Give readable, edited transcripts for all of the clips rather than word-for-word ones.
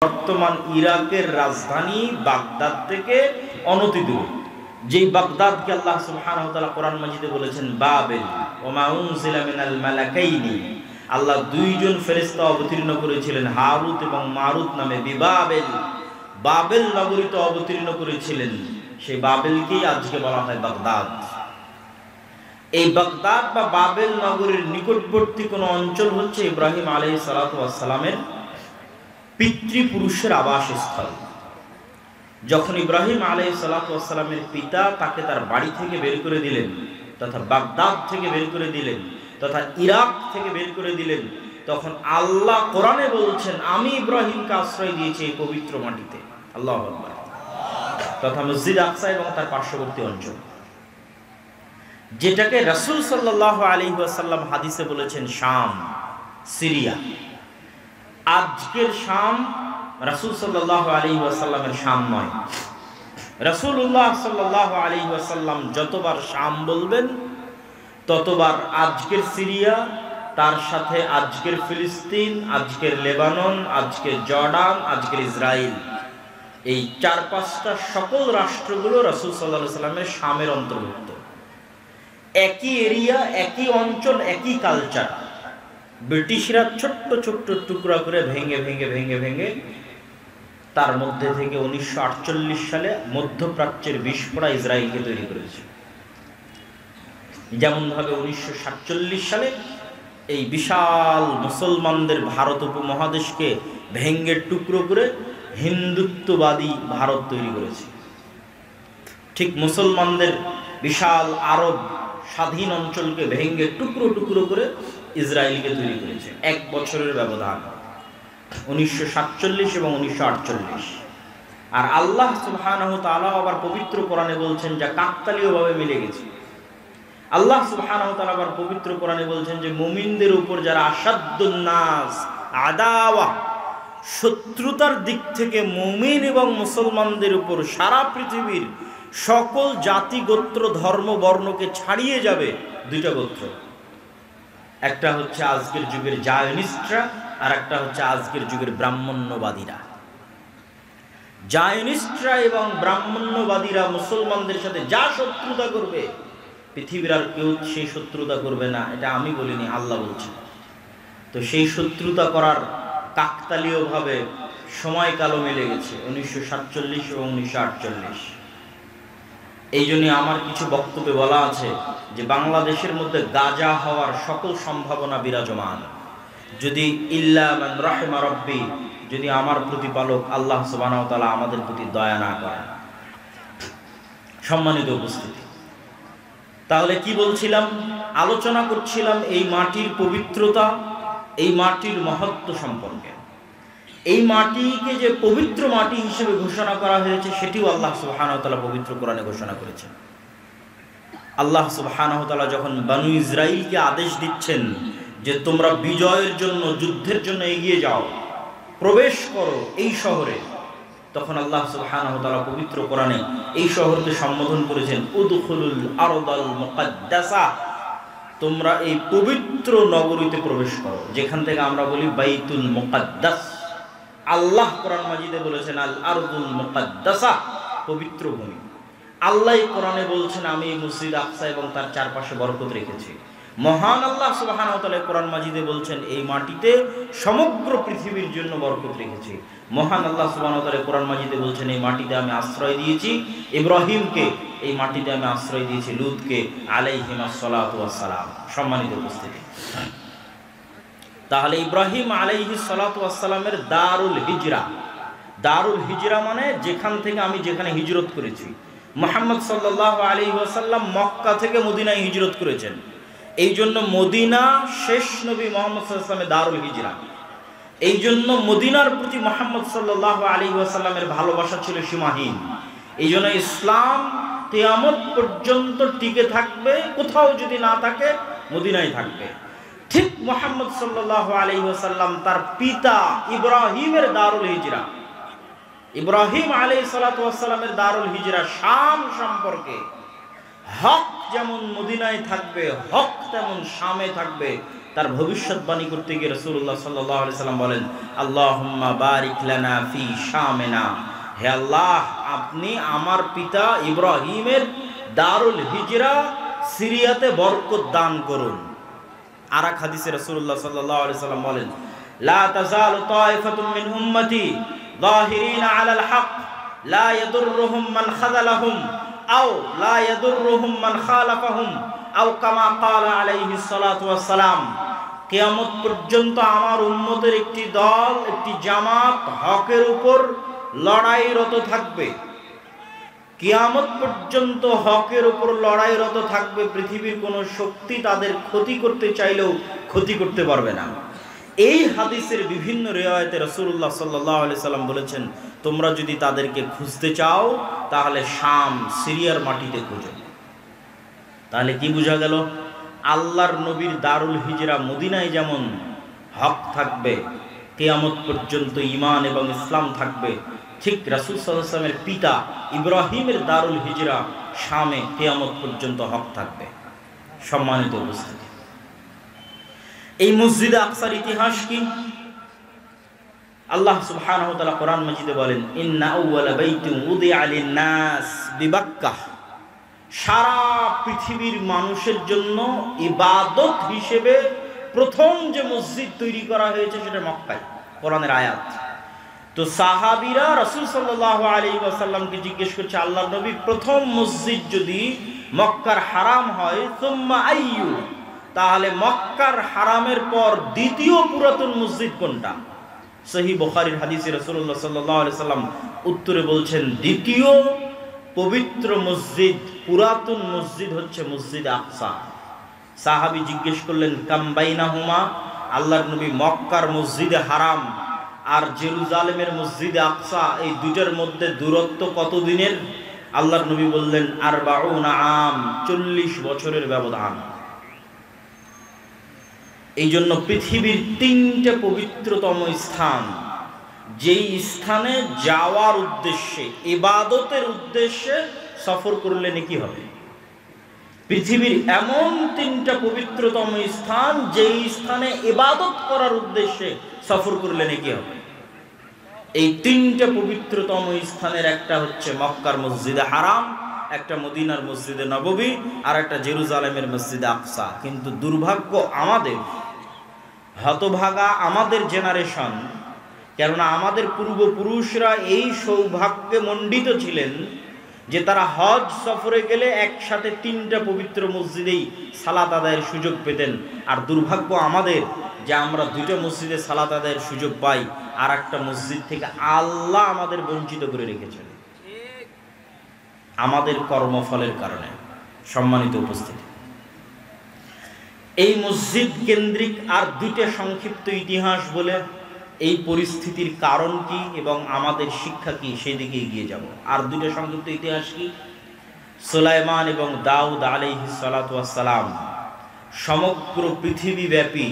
বর্তমান ইরাকের রাজধানী বাগদাদ থেকে অনতিদূরে। যেই বাগদাদকে আল্লাহ সুবহানাহু ওয়া তাআলা কোরআন মাজিদে বলেছেন বাবেল, ওয়া মা উনজিলা মিনাল মালাকাইনি, আল্লাহ দুইজন ফেরেশতা অবতীর্ণ করেছিলেন হারুত এবং মারুত নামে বিবাবেল, বাবেল নগরীতে অবতীর্ণ করেছিলেন। সেই বাবেলকেই আজকে বলা হয় বাগদাদ। এই বাগদাদ বা বাবেল নগরীর নিকটবর্তী কোন অঞ্চল হচ্ছে ইব্রাহিম আলাইহিস সালাতু ওয়াস সালামের পিতৃপুরুষের আবাসস্থল। যখন ইব্রাহিম আলাইহিস সালাতু ওয়াস সালামের পিতা তাকে তার বাড়ি থেকে বের করে দিলেন, তথা বাগদাদ থেকে বের করে দিলেন, তথা ইরাক থেকে বের করে দিলেন, তখন আল্লাহ কোরআনে বলছেন আমি ইব্রাহিমকে আশ্রয় দিয়েছি এই পবিত্র মাটিতে। আল্লাহু আকবার। তথা মসজিদ আকসা এবং তার পার্শ্ববর্তী অঞ্চল, যেটাকে রাসূল সাল্লাল্লাহু আলাইহি ওয়াসাল্লাম হাদিসে বলেছেন শাম, সিরিয়া। আজকের শাম রাসূল সাল্লাল্লাহু আলাইহি ওয়াসাল্লামের শাম নয়। রাসূলুল্লাহ সাল্লাল্লাহু আলাইহি ওয়াসাল্লাম যতবার শাম বলবেন ততবার আজকের সিরিয়া, তার সাথে আজকের ফিলিস্তিন, আজকের লেবানন, আজকের জর্ডান, আজকের ইসরায়েল, এই 4-5টা সকল রাষ্ট্রগুলো রাসূল সাল্লাল্লাহু আলাইহি ওয়াসাল্লামের শামের অন্তর্ভুক্ত। একই এরিয়া, একই অঞ্চল, একই কালচার। ব্রিটিশরা ছোট্ট ছোট্ট টুকরা করে ভেঙে ভেঙে ভেঙে ভেঙে তার মধ্যে থেকে 1948 সালে মধ্যপ্রাচ্যের বিস্ফোরা ইসরায়েলকে তৈরি করেছে। যেমনভাবে 1947 সালে এই বিশাল মুসলমানদের ভারত উপমহাদেশকে ভেঙে টুকরো করে হিন্দুত্ববাদী ভারত তৈরি করেছে, ঠিক মুসলমানদের বিশাল আরব স্বাধীন অঞ্চলকে ভেঙে টুকরো টুকরো করে ইসরায়েলকে তৈরি করেছে। 1 বছরের ব্যবধান, 1947 এবং 1948। আর আল্লাহ সুবহানাহু ওয়া তাআলা আবার পবিত্র কোরআনে বলছেন যা কাকতালীয়ভাবে মিলে গেছে। আল্লাহ সুবহানাহু ওয়া তাআলা আবার পবিত্র কোরআনে বলছেন যে মুমিনদের উপর যারা আসাদ্দুন নাস আদাওয়া, শত্রুতার দিক থেকে মুমিন এবং মুসলমানদের উপর সারা পৃথিবীর সকল জাতি গোত্র ধর্ম বর্ণকে ছাড়িয়ে যাবে 2টা গোত্র। একটা হচ্ছে আজকের যুগের জায়নিস্টরা, আর একটা হচ্ছে আজকের যুগের ব্রাহ্মণ্যবাদীরা। জায়নিস্টরা এবং ব্রাহ্মণ্যবাদীরা মুসলমানদের সাথে যা শত্রুতা করবে, পৃথিবীর আর কেউ সেই শত্রুতা করবে না, এটা আমি বলিনি, আল্লাহ বলছেন। তো সেই শত্রুতা করার কাকতালীয়ভাবে সময়কালও মিলে গেছে 1947 এবং 1948। এই জন্য আমার কিছু বক্তব্যে বলা আছে যে বাংলাদেশের মধ্যে গাজা হওয়ার সকল সম্ভাবনা বিরাজমান, যদি ইল্লা মান রাহিমা রাব্বি, যদি আমার প্রতিপালক আল্লাহ সুবহানাহু ওয়া তাআলা আমাদের প্রতি দয়া না করেন। সম্মানিত উপস্থিতি, তাহলে কি বলছিলাম? আলোচনা করছিলাম এই মাটির পবিত্রতা, এই মাটির মহত্ব সম্পর্কে। এই মাটিকে যে পবিত্র মাটি হিসেবে ঘোষণা করা হয়েছে সেটিও আল্লাহ সুবহানাহু ওয়া তাআলা পবিত্র কোরআনে ঘোষণা করেছেন। আল্লাহ সুবহানাহু ওয়া তাআলা যখন বনু ইসরাইলকে আদেশ দিচ্ছেন যে তোমরা বিজয়ের জন্য, যুদ্ধের জন্য এগিয়ে যাও, প্রবেশ করো এই শহরে, তখন আল্লাহ সুবহানাহু ওয়া তাআলা পবিত্র কোরআনে এই শহরকে সম্বোধন করেছেন উদখুলুল আরদাল মুকাদ্দাসা, তোমরা এই পবিত্র নগরীতে প্রবেশ করো, যেখান থেকে আমরা বলি বাইতুল মুকাদ্দাস। আল্লাহ কোরআন মাজিদে বলেছেন আল আরদুল মুকাদ্দাসা, পবিত্র ভূমি। আল্লাহ কোরআনে বলছেন আমি মসজিদ আকসা এবং তার চারপাশে বরকত রেখেছি। মহান আল্লাহ সুবহানাহু ওয়া তাআলা কোরআন মাজিদে বলছেন এই মাটিতে সমগ্র পৃথিবীর জন্য বরকত রেখেছি। মহান আল্লাহ সুবহানাহু ওয়া তাআলা কোরআন মাজিদে বলছেন এই মাটিতে আমি আশ্রয় দিয়েছি ইব্রাহিমকে, এই মাটিতে আমি আশ্রয় দিয়েছি লূতকে আলাইহিমাস সালাতু ওয়াস সালাম। সম্মানিত উপস্থিতি, তাহলে ইব্রাহিম আলাইহিস সালাতু ওয়াস সালামের দারুল হিজরা, দারুল হিজরা মানে যেখান থেকে আমি যেখানে হিজরত করেছি। মুহাম্মদ সাল্লাল্লাহু আলাইহি ওয়াসাল্লাম মক্কা থেকে মদিনায় হিজরত করেছেন, এই জন্য মদিনা শেষ নবী মুহাম্মদ সাল্লাল্লাহু আলাইহি ওয়াসাল্লামের দারুল হিজরা। এই জন্য মদিনার প্রতি মুহাম্মদ সাল্লাল্লাহু আলাইহি ওয়াসাল্লামের ভালোবাসা ছিল সীমাহীন। এই জন্য ইসলাম কিয়ামত পর্যন্ত টিকে থাকবে, কোথাও যদি না থাকে মদিনায় থাকবে। ঠিক মুহাম্মদ সাল্লাল্লাহু আলাইহি ওয়াসাল্লাম তার পিতা ইব্রাহিমের দারুল হিজরা, ইব্রাহিম আলাইহিস সালাতু ওয়াস সালামের দারুল হিজরা শাম সম্পর্কে, হক যেমন মদিনায় থাকবে, হক তেমন শামে থাকবে, তার ভবিষ্যৎবাণী করতে গিয়ে রাসূলুল্লাহ সাল্লাল্লাহু আলাইহি সাল্লাম বলেন, আল্লাহুম্মা বারিক লানা ফি শামিনা, হে আল্লাহ আপনি আমার পিতা ইব্রাহিমের দারুল হিজরা সিরিয়াতে বরকত দান করুন। আর এক হাদিসে রাসূলুল্লাহ সাল্লাল্লাহু আলাইহি সাল্লাম বলেন, লা তাযালু তায়ফাতুম মিন উম্মতি যাহিরিনা আলাল হক লা ইয়াদুররুহুম মান খাযালাহুম আও লা ইয়াদুররুহুম মান খালাফাহুম আও কামা ক্বালা আলাইহিস সালাতু ওয়াস সালাম। কিয়ামত পর্যন্ত আমার উম্মতের একটি দল, একটি জামাত হকের উপর লড়াইরত থাকবে। কিয়ামত পর্যন্ত হকের উপর লড়াইরত থাকবে। পৃথিবীর কোনো শক্তি তাদের ক্ষতি করতে চাইলেও ক্ষতি করতে পারবে না। এই হাদিসের বিভিন্ন রিওয়ায়াতে রাসূলুল্লাহ সাল্লাল্লাহু আলাইহি সাল্লাম বলেছেন, তোমরা যদি তাদেরকে খুঁজতে চাও তাহলে শাম সিরিয়ার মাটিতে খোঁজো। তাহলে কি বোঝা গেল? আল্লাহর নবীর দারুল হিজরা মদিনায় যেমন হক থাকবে, কিয়ামত পর্যন্ত ঈমান এবং ইসলাম থাকবে, ঠিক রাসূল সাল্লাল্লাহু আলাইহি ওয়াসাল্লামের পিতা ইব্রাহিমের দারুল হিজরা শামে কিয়ামত পর্যন্ত হক থাকবে। সম্মানিত উপস্থিতি, এই মসজিদে আকসার ইতিহাস কি? আল্লাহ সুবহানাহু ওয়া তাআলা কোরআন মাজিদে বলেন, ইন্না আউওয়ালা বাইতিন উদিআ লিন-নাস বিবাক্কাহ, সারা পৃথিবীর মানুষের জন্য ইবাদত হিসেবে প্রথম যে মসজিদ তৈরি করা হয়েছে সেটা মক্কায়। কোরআনের আয়াত। তো সাহাবীরা রাসূল সাল্লাল্লাহু আলাইহি ওয়াসাল্লামকে জিজ্ঞেস করছে, আল্লাহর নবী প্রথম মসজিদ যদি মক্কার হারাম হয় সুম্মা আইয়ু, তাহলে মক্কার হারামের পর দ্বিতীয় পুরাতন মসজিদ কোনটা? সহিহ বুখারীর হাদিসে রাসূলুল্লাহ সাল্লাল্লাহু আলাইহি সাল্লাম উত্তরে বলছেন, দ্বিতীয় পবিত্র মসজিদ, পুরাতন মসজিদ হচ্ছে মসজিদ আকসা। সাহাবী জিজ্ঞেস করলেন, কাম বাইনাহুমা, আল্লাহর নবী মক্কার মসজিদে হারাম আর জেরুজালেমের মসজিদে আকসা এই দুইটার মধ্যে দূরত্ব কত দিনের? আল্লাহর নবী বললেন, 40 আম, 40 বছরের ব্যবধান। এই জন্য পৃথিবীর 3টে পবিত্রতম স্থান, যেই স্থানে যাওয়ার উদ্দেশ্যে, ইবাদতের উদ্দেশ্যে সফর করলে নাকি হবে। পৃথিবীর এমন 3টা পবিত্রতম স্থান, যেই স্থানে ইবাদত করার উদ্দেশ্যে সফর করলে নাকি হবে। এই 3টে পবিত্রতম স্থানের একটা হচ্ছে মক্কার মসজিদে হারাম, একটা মদিনার মসজিদে নববী, আর একটা জেরুজালেমের মসজিদে আকসা। কিন্তু দুর্ভাগ্য আমাদের, হতভাগা আমাদের জেনারেশন, কেননা আমাদের পূর্বপুরুষরা এই সৌভাগ্যে মণ্ডিত ছিলেন যে তারা হজ সফরে গেলে একসাথে 3টা পবিত্র মসজিদেই সালাত আদায়ের সুযোগ পেতেন। আর দুর্ভাগ্য আমাদের যে আমরা 2টা মসজিদে সালাত আদায়ের সুযোগ পাই, আর একটা মসজিদ থেকে আল্লাহ আমাদের বঞ্চিত করে রেখেছেন আমাদের কর্মফলের কারণে। সম্মানিত উপস্থিতি, এই মসজিদ কেন্দ্রিক আর 2টা সংক্ষিপ্ত ইতিহাস বলে এই পরিস্থিতির কারণ কি এবং আমাদের শিক্ষা কি সেই দিকে এগিয়ে যাব। আর 2টা সংক্ষিপ্ত ইতিহাস কি? সুলাইমান এবং দাউদ আলাইহিস সালাতু ওয়াস সালাম সমগ্র পৃথিবীব্যাপী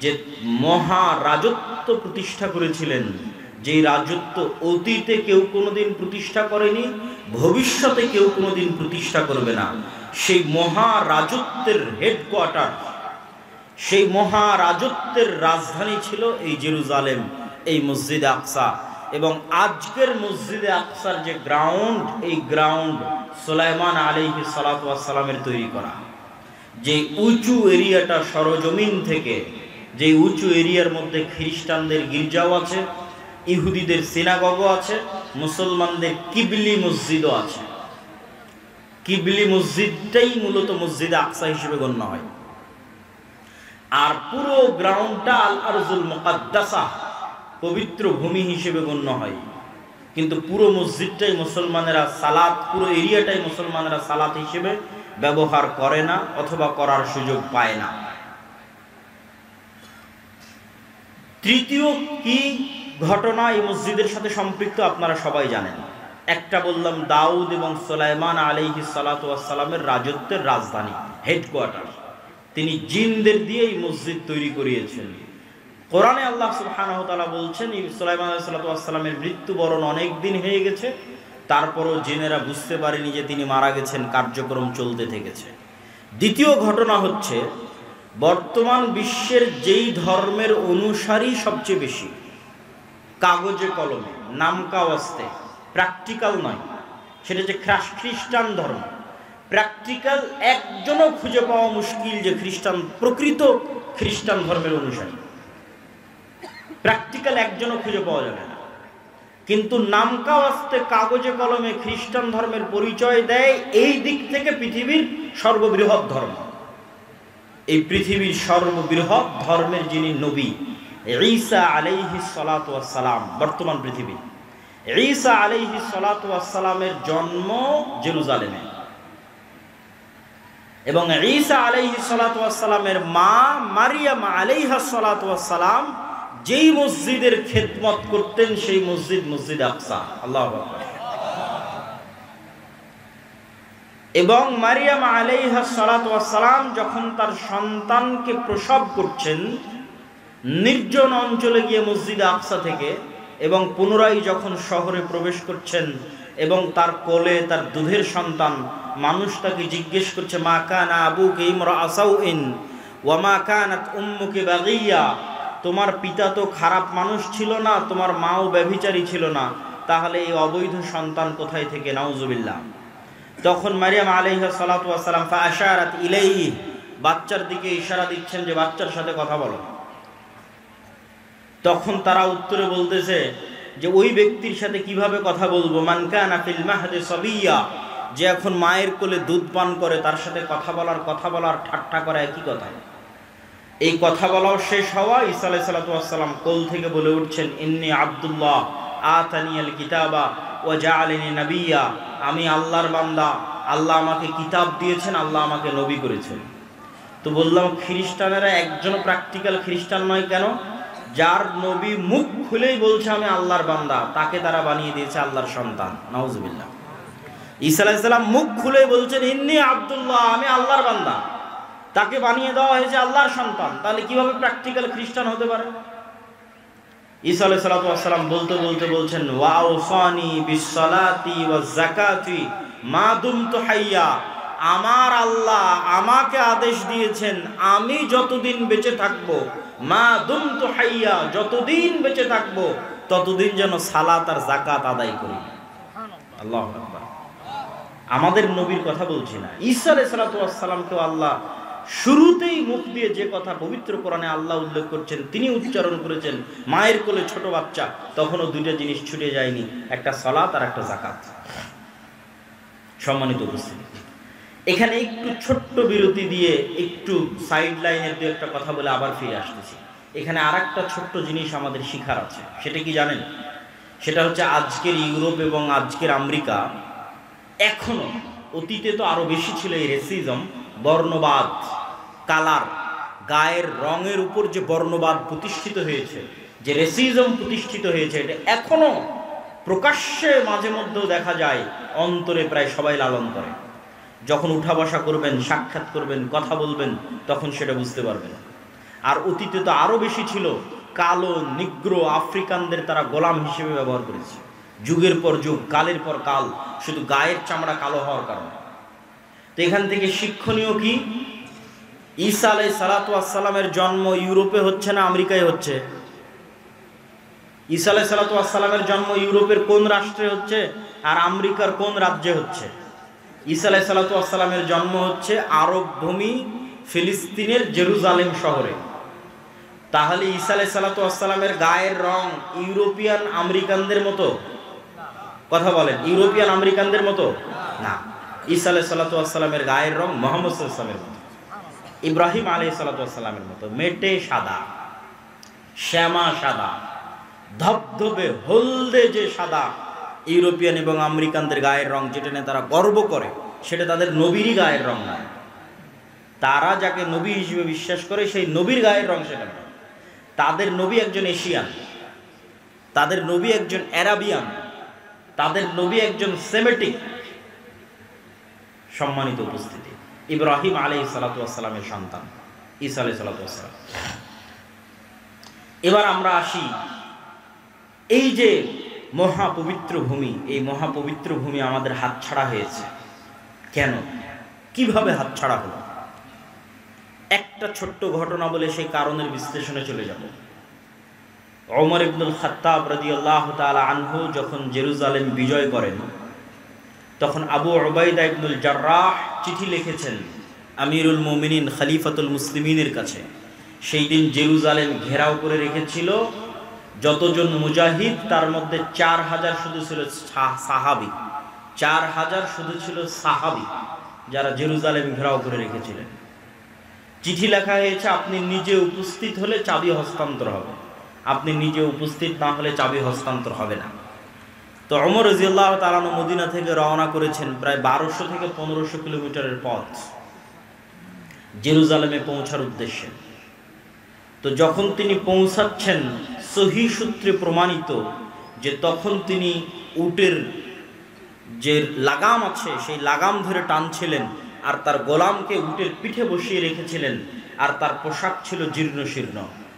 যে মহা রাজত্ব প্রতিষ্ঠা করেছিলেন, যেই রাজত্ব অতীতে কেউ কোনোদিন প্রতিষ্ঠা করেনি, ভবিষ্যতে কেউ কোনোদিন প্রতিষ্ঠা করবে না, সেই মহা রাজত্বের হেডকোয়ার্টার, সেই মহা রাজত্বের রাজধানী ছিল এই জেরুজালেম, এই মসজিদে আকসা। এবং আজকের মসজিদে আকসার যে গ্রাউন্ড, এই গ্রাউন্ড সুলাইমান আলাইহিস সালাতু ওয়াস সালামের তৈরি করা। যে উঁচু এরিয়াটা সরজমিন থেকে, যে উঁচু এরিয়ার মধ্যে খ্রিস্টানদের গির্জাও আছে, ইহুদিদের সিনাগগও আছে, মুসলমানদের কিবলি মসজিদও আছে। কিবলি মসজিদটাই মূলত মসজিদে আকসা হিসেবে গণ্য হয়। আর পুরো গ্রাউন্ডটা আল আরজুল মুকাদ্দাসা, পবিত্র ভূমি হিসেবে গণ্য হয়। কিন্তু পুরো মসজিদটাই মুসলমানেরা সালাত, পুরো এরিয়াটাই মুসলমানেরা সালাত হিসেবে ব্যবহার করে না অথবা করার সুযোগ পায় না। তৃতীয় কি ঘটনা এই মসজিদের সাথে সম্পৃক্ত আপনারা সবাই জানেন। একটা বললাম দাউদ এবং সুলাইমান আলাইহিস সালাতু ওয়াস সালামের রাজত্বের রাজধানী, হেডকোয়ার্টার। তিনি জিনদের দিয়ে এই মসজিদ তৈরি করিয়েছেন। কোরআনে আল্লাহ সুবহানাহু ওয়া তাআলা বলছেন, সুলাইমান আলাইহিস সালাতু ওয়াস সালামের মৃত্যুবরণ অনেক দিন হয়ে গেছে, তারপরও জিনেরা বুঝতে পারেনি যে তিনি মারা গেছেন, কার্যক্রম চলতে থেকেছে। দ্বিতীয় ঘটনা হচ্ছে বর্তমান বিশ্বের যেই ধর্মের অনুসারী সবচেয়ে বেশি, কাগজে কলমে নামকা ওয়াস্তে, প্র্যাকটিক্যাল নয়, সেটা যে খ্রিস্টান ধর্ম। প্র্যাকটিক্যাল একজনও খুঁজে পাওয়া মুশকিল যে প্রকৃত খ্রিস্টান ধর্মের অনুসারী। প্র্যাকটিক্যাল একজনও খুঁজে পাওয়া যাবে না। কিন্তু নামকা ওয়াস্তে কাগজে কলমে খ্রিস্টান ধর্মের পরিচয় দেয় এই দিক থেকে পৃথিবীর সর্ববৃহৎ ধর্ম। এই পৃথিবীর সর্ববৃহৎ ধর্মের যিনি নবী ঈসা আলাইহিস সালাতু ওয়াস সালাম, বর্তমান পৃথিবী, ঈসা আলাইহিস সালাতু ওয়াস সালামের জন্ম জেরুজালেমে, এবং ঈসা আলাইহিস সালাতু ওয়াস সালামের মা মারিয়াম আলাইহাস সালাতু ওয়াস সালাম যেই মসজিদের খেদমত করতেন সেই মসজিদ আকসা। আল্লাহু আকবার। এবং মারিয়াম আলাইহাস সালাতু ওয়াস সালাম যখন তার সন্তানকে প্রসব করছেন নির্জন অঞ্চলে গিয়ে মসজিদে আকসা থেকে, এবং পুনরায় যখন শহরে প্রবেশ করছেন এবং তার কোলে তার দুধের সন্তান, মানুষ তাকে জিজ্ঞেস করছে মা কানা আবুকা ইমরাআ সাউইন ওয়া মা কানাত উম্মুকা বাগিয়া, তোমার পিতা তো খারাপ মানুষ ছিল না, তোমার মাও ব্যভিচারী ছিল না, তাহলে এই অবৈধ সন্তান কোথায় থেকে? নাউজুবিল্লাহ। তখন মারিয়াম আলাইহিস সালাতু ওয়াস সালাম ফাআশারাত ইলাইহি, বাচ্চার দিকে ইশারা দিচ্ছেন যে বাচ্চার সাথে কথা বলো। তখন তারা উত্তরে বলতেছে যে ওই ব্যক্তির সাথে কিভাবে কথা বলবো? মান কানা ফিল মাহদি সাবিয়া, যে এখন মায়ের কোলে দুধ পান করে তার সাথে কথা বলার ঠাট্টা করা একই কথা। এই কথা বলাও শেষ হওয়া, ঈসা আলাইহিস সালাতু ওয়াস সালাম কোল থেকে বলে উঠছেন ইন্নী আব্দুল্লাহ আতানিয়াল কিতাবা ওয়া জাআলানি নাবিয়্যা, আমি আল্লাহর বান্দা, আল্লাহ আমাকে কিতাব দিয়েছেন, আল্লাহ আমাকে নবী করেছেন। তো বললাম খ্রিস্টানেরা একজন প্র্যাকটিক্যাল খ্রিস্টান নয় কেন? যার নবী মুখ খুলেই বলছে আমি আল্লাহর বান্দা, তাকে তারা বানিয়ে দিয়েছে আল্লাহর সন্তান। নাউজুবিল্লাহ। ঈসা আলাইহিস সালাম মুখ খুলে বলছেন ইন্নী আব্দুল্লাহ, আমি আল্লাহর বান্দা, তাকে বানিয়ে দেওয়া হয়েছে আল্লাহর সন্তান। তাহলে কিভাবে প্র্যাকটিক্যাল খ্রিস্টান হতে পারে? ঈসা আলাইহিস সালাতু ওয়াস সালাম বলতে বলছেন ওয়া আওসানি বিসসালাতি ওয়াজ যাকাতি মা দুমতু হাইয়া, আমার আল্লাহ আমাকে আদেশ দিয়েছেন আমি যতদিন বেঁচে থাকবো, মা দুমতু হাইয়া, যতদিন বেঁচে থাকবো ততদিন যেন সালাত আর যাকাত আদায় করি। আল্লাহু আকবার। আমাদের নবীর কথা বলছি না, ঈসা আলাইহিস সালাতু ওয়াস সালামকে আল্লাহ শুরুতেই মুখ দিয়ে যে কথা পবিত্র কোরআনে আল্লাহ উল্লেখ করছেন তিনি উচ্চারণ করেছেন, মায়ের কোলে ছোট বাচ্চা, তখনও দুইটা জিনিস ছুটে যায়নি, একটা সালাত আর একটা যাকাত। সম্মানিত উপস্থিতি, এখানে একটু ছোট্ট বিরতি দিয়ে একটু সাইড লাইনের দু একটা কথা বলে আবার ফিরে আসতেছি। এখানে আর একটা ছোট্ট জিনিস আমাদের শিখার আছে, সেটা কি জানেন? সেটা হচ্ছে আজকের ইউরোপ এবং আজকের আমেরিকা এখনো, অতীতে তো আরো বেশি ছিল এই রেসিজম, বর্ণবাদ, কালার, গায়ের রঙের উপর যে বর্ণবাদ প্রতিষ্ঠিত হয়েছে, যে রেসিজম প্রতিষ্ঠিত হয়েছে, এটা এখনো প্রকাশ্যে মাঝে মধ্যেও দেখা যায়, অন্তরে প্রায় সবাই লালন করে। যখন উঠা বসা করবেন, সাক্ষাৎ করবেন, কথা বলবেন, তখন সেটা বুঝতে পারবেন। আর অতীতে তো আরো বেশি ছিল, কালো, নিগ্রো, আফ্রিকানদের তারা গোলাম হিসেবে ব্যবহার করেছে, যুগের পর যুগ, কালের পর কাল, শুধু গায়ের চামড়া কালো হওয়ার কারণে। তো এখান থেকে শিক্ষণীয় কি? ঈসা আলাইহিস সালাতু ওয়াস সালামের জন্ম ইউরোপে হচ্ছে না আমেরিকায় হচ্ছে? ঈসা আলাইহিস সালাতু ওয়াস সালামের জন্ম ইউরোপের কোন রাষ্ট্রে হচ্ছে আর আমেরিকার কোন রাজ্যে হচ্ছে? ঈসা আলাইহিস সালাতু ওয়াস সালামের জন্ম হচ্ছে আরব ভূমি ফিলিস্তিনের জেরুজালেম শহরে। তাহলে ঈসা আলাইহিস সালাতু ওয়াস সালামের গায়ের রং ইউরোপিয়ান আমেরিকানদের মতো? কথা বলেন, ইউরোপিয়ান আমেরিকানদের মতো না। ঈসা আলাইহিস সালাতু ওয়াস সালামের গায়ের রং মুহাম্মদ সাল্লাল্লাহু আলাইহি ওয়াসাল্লামের মতো, ইব্রাহিম আলাইহিস সালাতু ওয়াস সালামের মতো, মেটে সাদা, শ্যামা সাদা, ধবধবে হলদে যে সাদা ইউরোপিয়ান এবং আমেরিকানদের গায়ের রং, যেটা নিয়ে তারা গর্ব করে, সেটা তাদের নবীরই গায়ের রং নয়। তারা যাকে নবী হিসেবে বিশ্বাস করে সেই নবীর গায়ের রং সেটা নয়। তাদের নবী একজন এশিয়ান, তাদের নবী একজন অ্যারাবিয়ান, তাদের নবী একজন সেমেটিক। সম্মানিত উপস্থিতি, ইব্রাহিম আলাইহিস সালাতু ওয়াস সালামের সন্তান ঈসা আলাইহিস সালাতু ওয়াস সালাম। এবার আমরা আসি এই যে মহাপবিত্র ভূমি, এই মহাপবিত্র ভূমি আমাদের হাতছাড়া হয়েছে কেন? কিভাবে হাতছাড়া হলো? একটা ছোট্ট ঘটনা বলে সেই কারণের বিশ্লেষণে চলে যাব। ওমর ইবনুল খাত্তাব রাদিয়াল্লাহু তাআলা আনহু যখন জেরুজালেম বিজয় করেন, তখন আবু উবাইদা ইবনুল জাররাহ চিঠি লিখেছেন আমিরুল মুমিনিন খলিফাতুল মুসলিমিনের কাছে। সেই দিন জেরুজালেম ঘেরাও করে রেখেছিল যতজন মুজাহিদ, তার মধ্যে 4000 শুধু ছিল সাহাবী। 4000 শুধু ছিল সাহাবী, যারা জেরুজালেম ঘেরাও করে রেখেছিলেন। চিঠি লেখা হয়েছে, আপনি নিজে উপস্থিত হলে চাবি হস্তান্তর হবে, আপনি নিজে উপস্থিত না হলে চাবি হস্তান্তর হবে না। তো ওমর রাদিয়াল্লাহু তাআলা মদিনা থেকে রওনা করেছেন প্রায় 1200 থেকে 1500 কিলোমিটারের পথ জেরুজালেমে পৌঁছার উদ্দেশ্যে। তো যখন তিনি পৌঁছাচ্ছেন, সহিহ সূত্রে প্রমাণিত যে তখন তিনি উটের যে লাগাম আছে সেই লাগাম ধরে টানছিলেন, আর তার গোলামকে উটের পিঠে বসিয়ে রেখেছিলেন, আর তার পোশাক ছিল জীর্ণ শীর্ণ।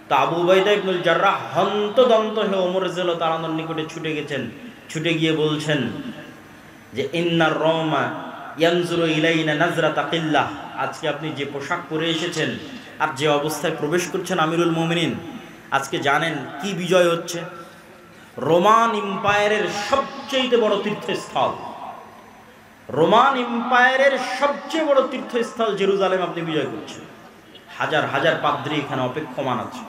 তো আবু উবাইদা ইবনুল জাররাহ হন্তদন্ত হয়ে ওমর রাদিয়াল্লাহু তাআলার নিকটে ছুটে গেছেন। ছুটে গিয়ে বলছেন যে ইন্নার রওমা ইয়ানজুরু ইলাইনা নাজরাতা কিল্লাহ, আজকে আপনি যে পোশাক পরে এসেছেন আর যে অবস্থায় প্রবেশ করছেন আমিরুল মুমিনিন, আজকে জানেন কি বিজয় হচ্ছে? রোমান এম্পায়ারের সবচেয়ে বড় তীর্থস্থল, রোমান এম্পায়ারের সবচেয়ে বড় তীর্থস্থল জেরুজালেম আপনি বিজয় করছেন। হাজার হাজার পাদ্রী এখানে অপেক্ষমান আছে।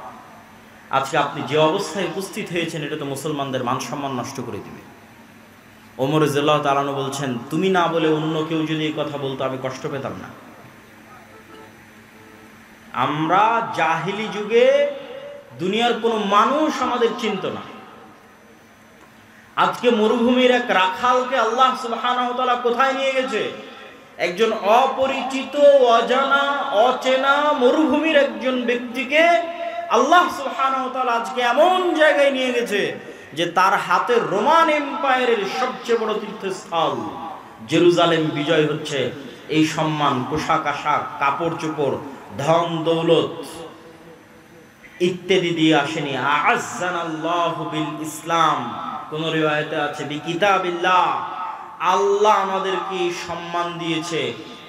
আজকে আপনি যে অবস্থায় উপস্থিত হয়েছেন, এটা তো মুসলমানদের মান সম্মান নষ্ট করে দিবে। ওমর রাদিয়াল্লাহু তাআলা বলছেন, তুমি না বলে অন্য কেউ যদি এই কথা বলতো আমি কষ্ট পেতাম না। আমরা জাহিলি যুগে দুনিয়ার কোনো মানুষ আমাদের চিনত না। আজকে মরুভূমির এক রাখালকে আল্লাহ সুবহানাহু ওয়া তাআলা কোথায় নিয়ে গেছে? একজন অপরিচিত, অজানা, অচেনা মরুভূমির একজন ব্যক্তিকে আল্লাহ সুবহানাহু ওয়া তাআলা আজকে এমন জায়গায় নিয়ে গেছে যে তার হাতে রোমান এম্পায়ারের সবচেয়ে বড় তীর্থস্থল জেরুজালেম বিজয় হচ্ছে। এই সম্মান, পোশাক আশাক, কাপড় চোপড়, ধন দৌলত ইত্যাদি দিয়ে আসেনি। আ'আজ্জানাল্লাহু বিল ইসলাম, কোন রিওয়ায়াতে আছে বিকিতাবিল্লাহ, আল্লাহ আমাদেরকে সম্মান দিয়েছে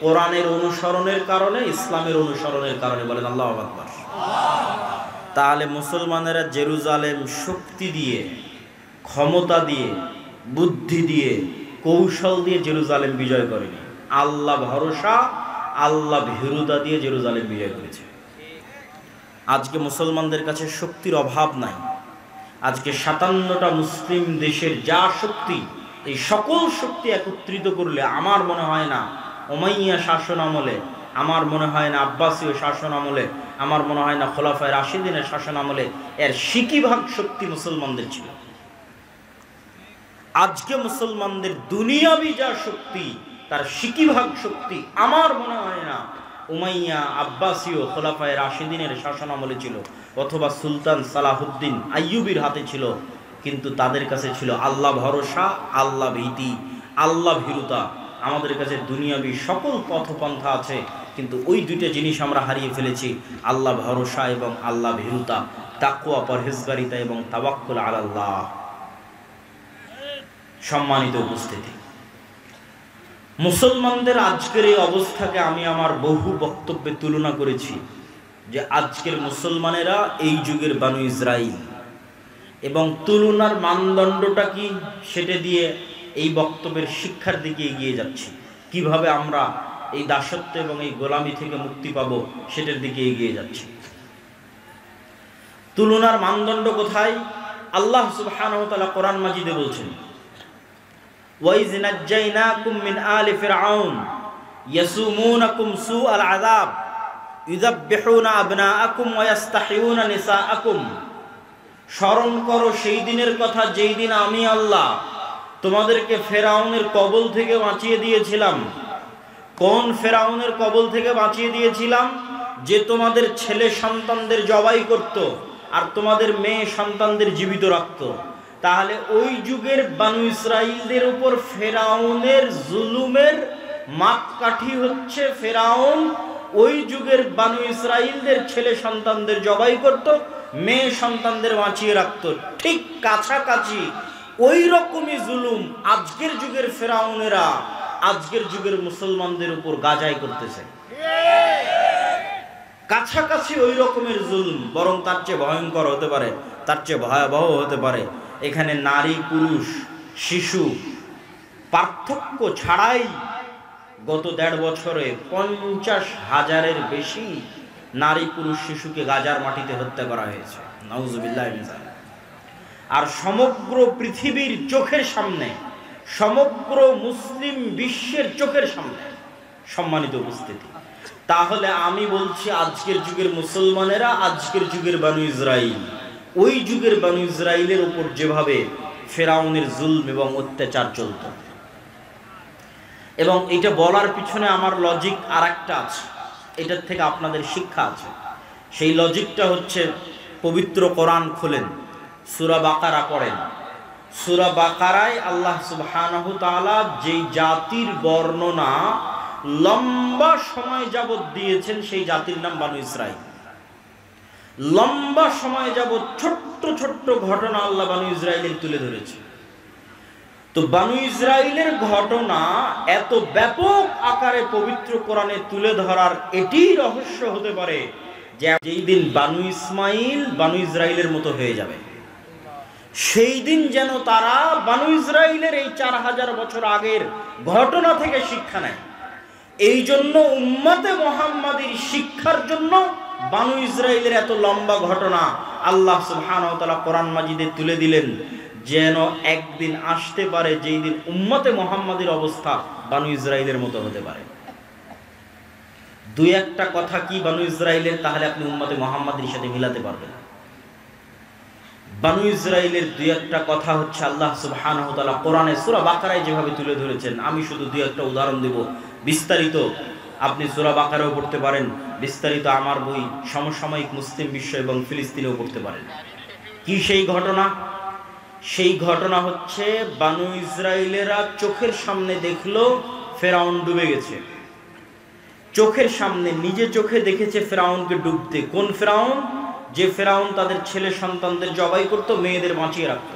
কোরআনের অনুসরণের কারণে, ইসলামের অনুসরণের কারণে। বলেন আল্লাহু আকবার। তাহলে মুসলমানেরা জেরুজালেম শক্তি দিয়ে, ক্ষমতা দিয়ে, বুদ্ধি দিয়ে, কৌশল দিয়ে জেরুজালেম বিজয় করেনি। আল্লাহ ভরসা, আল্লাহ ভীরুতা দিয়ে জেরুজালেম বিজয় করেছে। আজকে মুসলমানদের কাছে শক্তির অভাব নাই। আজকে 57টা মুসলিম দেশের যা শক্তি, এই সকল শক্তি একত্রিত করলে আমার মনে হয় না উমাইয়া শাসন আমলে, আমার মনে হয় না আব্বাসীয় শাসন আমলে, আমার মনে হয় না খোলাফায়ে রাশিদিনের শাসন আমলে এর 60% শক্তি মুসলমানদের ছিল। আজকে মুসলমানদের দুনিয়াবি যা শক্তি, তার 60% শক্তি আমার মনে হয় না উমাইয়া, আব্বাসীয়, খোলাফায়ে রাশিদিনের শাসন আমলে ছিল, অথবা সুলতান সালাহুদ্দিন আইয়ুবীর হাতে ছিল। কিন্তু তাদের কাছে ছিল আল্লাহ ভরসা, আল্লাহ ভীতি, আল্লাহ ভীরুতা। আমাদের কাছে দুনিয়াবি সকল পথপন্থা আছে, কিন্তু ওই দুইটা জিনিস আমরা হারিয়ে ফেলেছি, আল্লাহ ভরসা এবং আল্লাহ ভীরুতা, তাকওয়া, পরহেজগারিতা এবং তাওয়াক্কুল আলাল্লাহ। সম্মানিত উপস্থিতি, মুসলমানদের আজকের এই অবস্থাকে আমি আমার বহু বক্তব্যে তুলনা করেছি যে আজকের মুসলমানেরা এই যুগের বানু ইসরাইল, এবং তুলনার মানদণ্ডটা কি সেটা দিয়ে এই বক্তব্যের শিক্ষার দিকে এগিয়ে যাচ্ছি। কিভাবে আমরা এই দাসত্ব এবং এই গোলামি থেকে মুক্তি পাব সেটার দিকে এগিয়ে যাচ্ছি। তুলনার মানদণ্ড কোথায়? আল্লাহ সুবহানাহু ওয়া তাআলা কোরআন মাজিদে বলছেন, ওয়াইজ নাজ্জাইনাকুম মিন আলি ফিরআউন ইয়াসুমুনাকুম সুআল আযাব ইউযাববিহুনা আবনাআকুম ওয়া ইস্তাহিয়ুনা নিসাআকুম। স্মরণ করো সেই দিনের কথা যেই দিন আমি আল্লাহ তোমাদেরকে ফেরাউনের কবল থেকে বাঁচিয়ে দিয়েছিলাম। কোন ফেরাউনের কবল থেকে বাঁচিয়ে দিয়েছিলাম? যে তোমাদের ছেলে সন্তানদের জবাই করত আর তোমাদের মেয়ে সন্তানদের জীবিত রাখত। তাহলে ওই যুগের বানু ইসরাইলদের উপর ফেরাউনের জুলুমের মাপকাঠি হচ্ছে ফেরাউন ওই যুগের বানু ইসরাইলদের ছেলে সন্তানদের জবাই করত, মেয়ে সন্তানদের বাঁচিয়ে রাখত। ঠিক কাছাকাছি ওই রকমই জুলুম আজকের যুগের ফেরাউনেরা আজকের যুগের মুসলমানদের উপর গাজাই করতেছে। কাছাকাছি ওই রকমের জুলম, বরং তার চেয়ে ভয়ঙ্কর হতে পারে, তার চেয়ে ভয়াবহ হতে পারে। এখানে নারী পুরুষ শিশু পার্থক্য ছাড়াই গত 1.5 বছরে 50,000-এর বেশি নারী পুরুষ শিশুকে গাজার মাটিতে হত্যা করা হয়েছে। নাউজুবিল্লাহ। আর সমগ্র পৃথিবীর চোখের সামনে, সমগ্র মুসলিম বিশ্বের চোখের সামনে, সম্মানিত উপস্থিতি। তাহলে আমি বলছি আজকের যুগের মুসলমানেরা, আজকের যুগের বানু ইসরাইল, ওই যুগের বানু ইসরাইলের উপর যেভাবে ফেরাউনের জুলম এবং অত্যাচার চলত, এবং এটা বলার পিছনে আমার লজিক আর একটা আছে, এটার থেকে আপনাদের শিক্ষা আছে। সেই লজিকটা হচ্ছে, পবিত্র কোরআন খোলেন, সূরা বাকারা পড়েন। সূরা বাকারায় আল্লাহ সুবহানাহু তাআলা যেই জাতির বর্ণনা লম্বা সময় যাবত দিয়েছেন, সেই জাতির নাম বানু ইসরাইল। লম্বা সময় যাবত ছোট্ট ছোট্ট ঘটনা আল্লাহ বানু ইসরাইলের তুলে ধরেছে। তো বানু ইসরাইলের ঘটনা এত ব্যাপক আকারে পবিত্র কোরআনে তুলে ধরার এটি রহস্য হতে পারে যে যেই দিন বানু ইসমাইল বানু ইসরাইলের মতো হয়ে যাবে, সেই দিন যেন তারা বানু ইসরাইলের এই 4000 বছর আগের ঘটনা থেকে শিক্ষা নেয়। এই জন্য উম্মতে মুহাম্মাদীর শিক্ষার জন্য বানু ইসরাইলের এত লম্বা ঘটনা আল্লাহ সুবহানাহু ওয়া তাআলা কোরআন মাজিদে তুলে দিলেন, যেন একদিন আসতে পারে যেই দিন উম্মতে মুহাম্মাদীর অবস্থা বানু ইসরাইলের মতো হতে পারে। দুই একটা কথা কি বানু ইসরাইলের, তাহলে আপনি উম্মতে মুহাম্মাদীর সাথে মিলাতে পারবেন। বানু ইসরাইলের দুই একটা কথা হচ্ছে আল্লাহ সুবহানাহু ওয়া তাআলা কোরআনে সূরা বাকারায় যেভাবে তুলে ধরেছেন। আমি শুধু দুই একটা উদাহরণ দেব, বিস্তারিত আপনি সূরা বাকারাও পড়তে পারেন, বিস্তারিত আমার বই সমসাময়িক মুসলিম বিশ্ব এবং ফিলিস্তিনেও পড়তে পারেন। কি সেই ঘটনা? সেই ঘটনা হচ্ছে বানু ইসরাইলেরা চোখের সামনে দেখলো ফেরাউন ডুবে গেছে, চোখের সামনে নিজে চোখে দেখেছে ফেরাউনকে ডুবতে। কোন ফেরাউন? যে ফেরাউন তাদের ছেলে সন্তানদের জবাই করত, মেয়েদের বাঁচিয়ে রাখত।